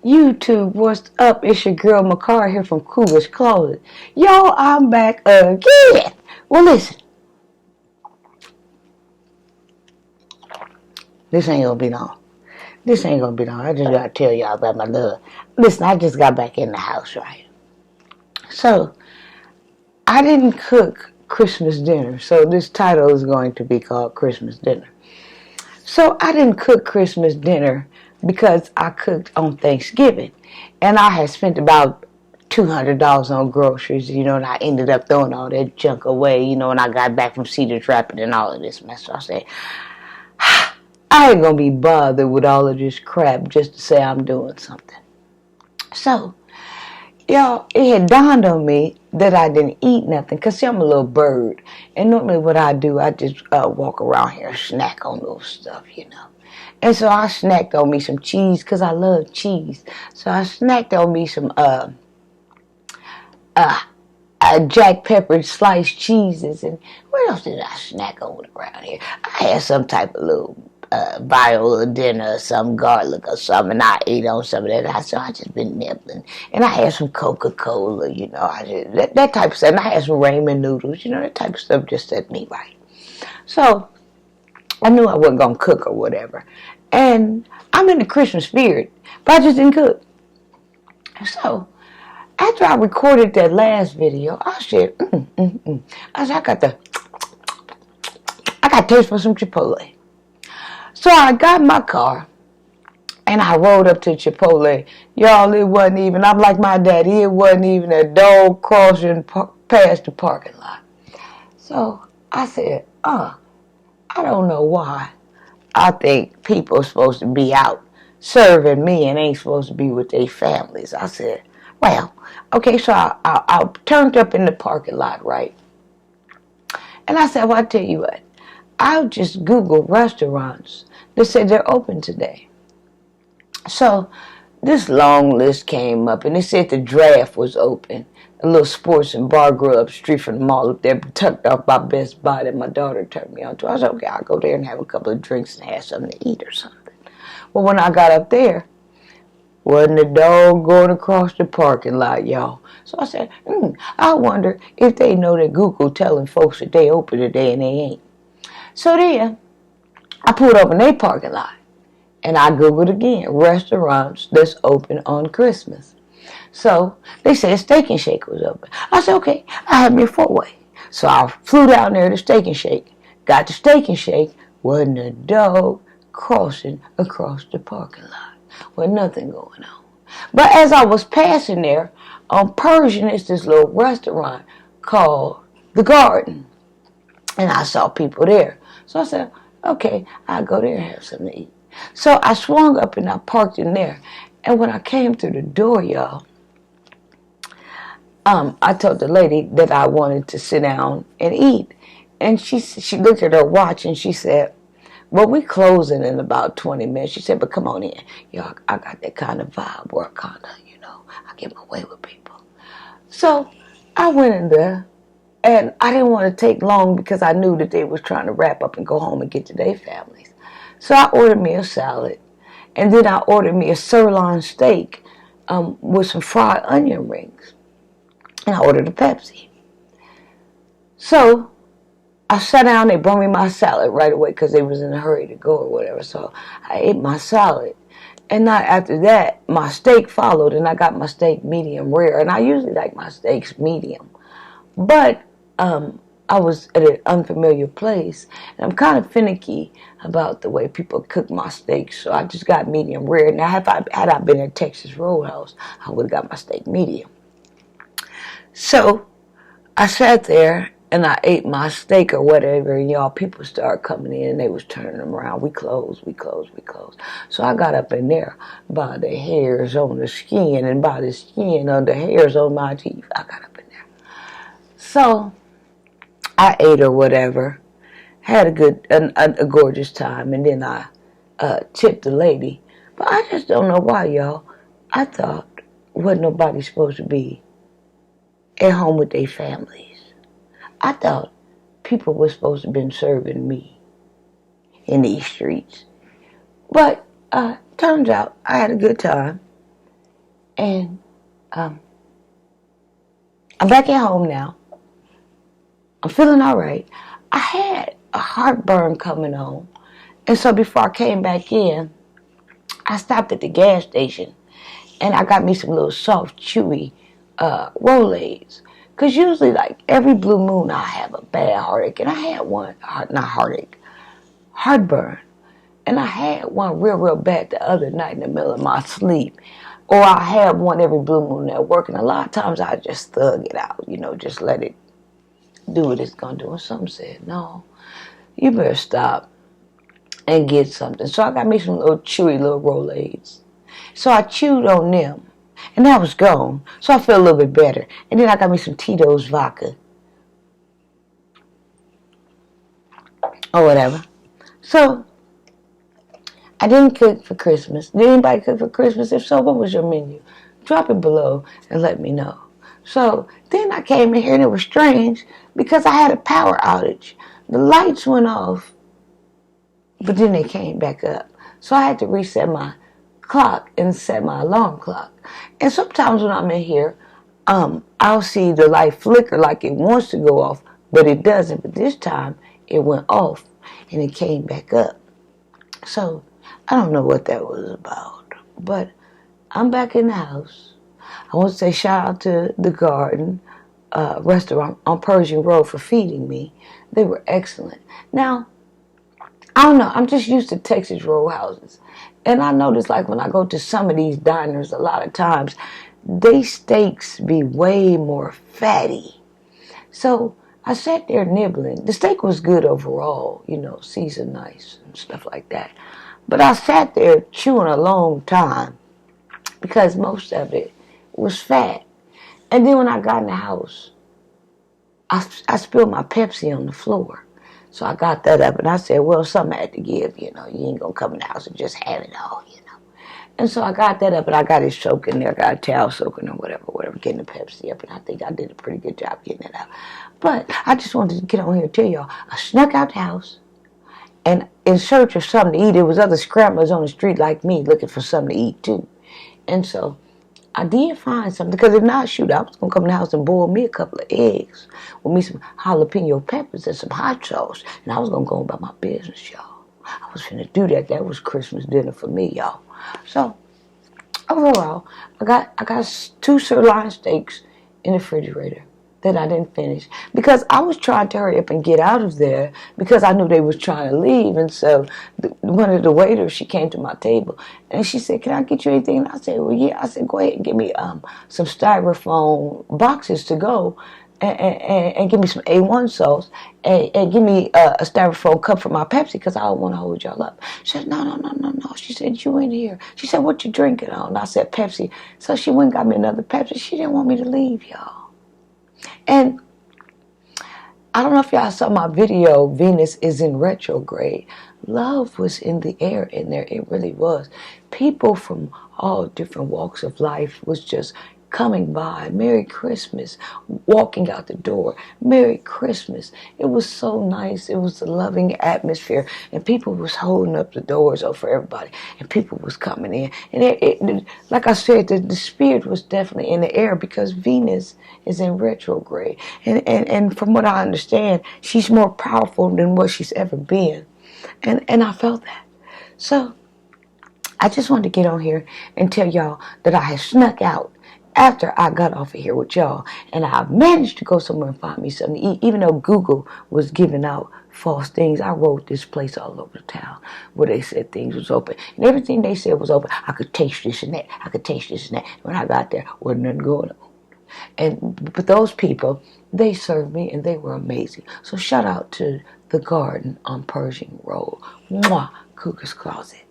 YouTube, what's up? It's your girl Makara here from Cougar's Closet. Yo, I'm back again. Well, listen, this ain't gonna be long. This ain't gonna be long. I just gotta tell y'all about my love. Listen, I just got back in the house, right? So, I didn't cook Christmas dinner, so this title is going to be called Christmas Dinner. So, I didn't cook Christmas dinner because I cooked on Thanksgiving. And I had spent about $200 on groceries, and I ended up throwing all that junk away, when I got back from cedar trapping and all of this mess. So I said, I ain't gonna be bothered with all of this crap just to say I'm doing something. So, y'all, it had dawned on me that I didn't eat nothing, because see, I'm a little bird. And normally what I do, I just walk around here and snack on little stuff. And so I snacked on me some cheese, because I love cheese. So I snacked on me some Jack Pepper sliced cheeses. And what else did I snack on around here? I had some type of little Viola dinner or some garlic or something, and I ate on some of that. So I just been nibbling. And I had some Coca-Cola, that type of stuff. And I had some ramen noodles, that type of stuff just set me right. So I knew I wasn't going to cook or whatever. And I'm in the Christmas spirit, but I just didn't cook. So after I recorded that last video, I said, I said, I got taste for some Chipotle. So I got in my car and I rode up to Chipotle. Y'all, it wasn't even, I'm like my daddy, it wasn't even a dog crossing past the parking lot. So I said, I don't know why I think people are supposed to be out serving me and ain't supposed to be with their families. I said, well, okay, so I turned up in the parking lot, right? And I said, well, I tell you what, I'll just Google restaurants that say they're open today. So this long list came up, and it said the Draft was open, a little sports and bar grill up the street from the mall up there, tucked off by Best Buy that my daughter turned me on to. I said, okay, I'll go there and have a couple of drinks and have something to eat or something. Well, when I got up there, wasn't a dog going across the parking lot, y'all. So I said, I wonder if they know that Google telling folks that they open today and they ain't. So then, I pulled up in their parking lot, and I Googled again, restaurants that's open on Christmas. So they said Steak and Shake was open. I said, okay, I have me a 4-way. So I flew down there to Steak and Shake, got to Steak and Shake, wasn't a dog crossing across the parking lot. With nothing going on. But as I was passing there, on Persian, it's this little restaurant called The Garden. And I saw people there. So I said, okay, I'll go there and have something to eat. So I swung up and I parked in there. And when I came through the door, y'all, I told the lady that I wanted to sit down and eat. And she looked at her watch and she said, well, we closing in about 20 minutes. She said, but come on in. Yo, I got that kind of vibe where I kind of, I get my way with people. So I went in there, and I didn't want to take long because I knew that they was trying to wrap up and go home and get to their families. So I ordered me a salad, and then I ordered me a sirloin steak with some fried onion rings, and I ordered a Pepsi. So I sat down, they brought me my salad right away because they was in a hurry to go or whatever. So I ate my salad. And not after that, my steak followed, and I got my steak medium rare. And I usually like my steaks medium. But I was at an unfamiliar place, and I'm kind of finicky about the way people cook my steaks. So I just got medium rare. Now, had I been at Texas Roadhouse, I would have got my steak medium. So I sat there, and I ate my steak or whatever, and y'all, people started coming in, and they was turning them around. We closed. So I got up in there by the hairs on the skin, and by the skin on the hairs on my teeth. I got up in there. So I ate or whatever, had a gorgeous time, and then I tipped the lady. But I just don't know why, y'all. I thought wasn't nobody supposed to be at home with their families. I thought people were supposed to have been serving me in these streets. But turns out I had a good time. And I'm back at home now. I'm feeling all right. I had a heartburn coming on. And so before I came back in, I stopped at the gas station and I got me some little soft, chewy Rolaids. Because usually, like every blue moon, I have a bad heartache. And I had one, not heartache, heartburn. And I had one real bad the other night in the middle of my sleep. Or I have one every blue moon at work. And a lot of times I just thug it out, just let it do what it's going to do. And some said, no, you better stop and get something. So I got me some little chewy little Rolaids. So I chewed on them. And that was gone. So I feel a little bit better. And then I got me some Tito's vodka. Or whatever. So I didn't cook for Christmas. Did anybody cook for Christmas? If so, what was your menu? Drop it below and let me know. So then I came in here and it was strange because I had a power outage. The lights went off, but then they came back up. So I had to reset my clock and set my alarm clock. And sometimes when I'm in here, I'll see the light flicker like it wants to go off, but it doesn't. But this time it went off and it came back up. So I don't know what that was about, but I'm back in the house. I want to say shout out to the Garden restaurant on Pershing Road for feeding me. They were excellent. Now, I don't know. I'm just used to Texas Roadhouses. And I notice like when I go to some of these diners, a lot of times, they steaks be way more fatty. So I sat there nibbling. The steak was good overall, seasoned nice and stuff like that. But I sat there chewing a long time because most of it was fat. And then when I got in the house, I spilled my Pepsi on the floor. So I got that up and I said, well, something I had to give, you ain't going to come in the house and just have it all, And so I got that up and I got it soaking there. I got a towel soaking or whatever, getting the Pepsi up. And I think I did a pretty good job getting it up. But I just wanted to get on here and tell y'all, I snuck out the house and in search of something to eat. There was other scramblers on the street like me looking for something to eat too. And so I did find something, because if not, shoot, I was going to come in the house and boil me a couple of eggs with me some jalapeno peppers and some hot sauce, and I was going to go about my business, y'all. I was going to do that. That was Christmas dinner for me, y'all. So, overall, I got 2 sirloin steaks in the refrigerator that I didn't finish because I was trying to hurry up and get out of there because I knew they was trying to leave. And so one of the waiters, she came to my table and she said, can I get you anything? And I said, well, yeah. I said, go ahead and give me some styrofoam boxes to go and give me some A1 sauce and give me a styrofoam cup for my Pepsi because I don't want to hold y'all up. She said, no. She said, you in here. She said, what you drinking on? And I said, Pepsi. So she went and got me another Pepsi. She didn't want me to leave, y'all. And I don't know if y'all saw my video, Venus is in retrograde. Love was in the air in there. It really was. People from all different walks of life was just coming by. Merry Christmas. Walking out the door. Merry Christmas. It was so nice. It was a loving atmosphere. And people was holding up the doors for everybody. And people was coming in. And it like I said, the spirit was definitely in the air because Venus is in retrograde. And from what I understand, she's more powerful than what she's ever been. And I felt that. So I just wanted to get on here and tell y'all that I had snuck out after I got off of here with y'all, and I managed to go somewhere and find me something to eat, even though Google was giving out false things. I wrote this place all over the town where they said things was open, and everything they said was open. I could taste this and that. I could taste this and that. When I got there, wasn't nothing going on. But those people, they served me, and they were amazing. So shout out to the Garden on Pershing Road. Mwah, Cougar's Closet.